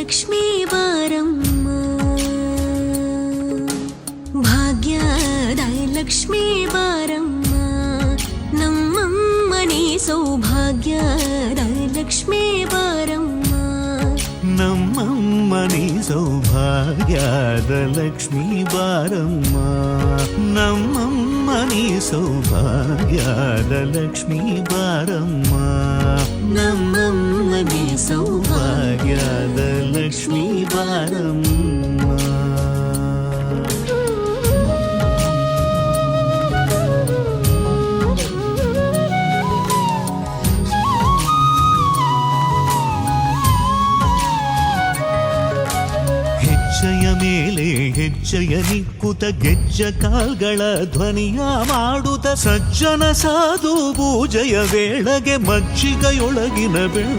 ಲಕ್ಷ್ಮೀ ಬಾರಮ್ಮ ಭಾಗ್ಯದ ಲಕ್ಷ್ಮೀ ಬಾರಮ್ಮ ನಮ್ಮಮ್ಮನಿ ಸೌಭಾಗ್ಯದ ಲಕ್ಷ್ಮೀ ಬಾರಮ್ಮ ನಮ್ಮಮ್ಮನಿ ಸೌಭಾಗ್ಯದ ಲಕ್ಷ್ಮೀ ಬಾರಮ್ಮ ನಮ್ಮಮ್ಮನಿ ಸೌಭಾಗ್ಯದ ಲಕ್ಷ್ಮೀ ಬಾರಮ್ಮ ನಮ್ಮಮ್ಮನಿ ಸೌಭಾಗ್ಯದ ಲಕ್ಷ್ಮೀ ಬಾರಮ್ಮ. ಹೆಜ್ಜೆಯ ಮೇಲೆ ಹೆಜ್ಜೆಯ ನಿಕ್ಕುತ ಗೆಜ್ಜ ಕಾಲ್ಗಳ ಧ್ವನಿಯ ಮಾಡುತ್ತ ಸಜ್ಜನ ಸಾಧು ಪೂಜೆಯ ವೇಳೆಗೆ ಮಜ್ಜಿಗೆಯೊಳಗಿನ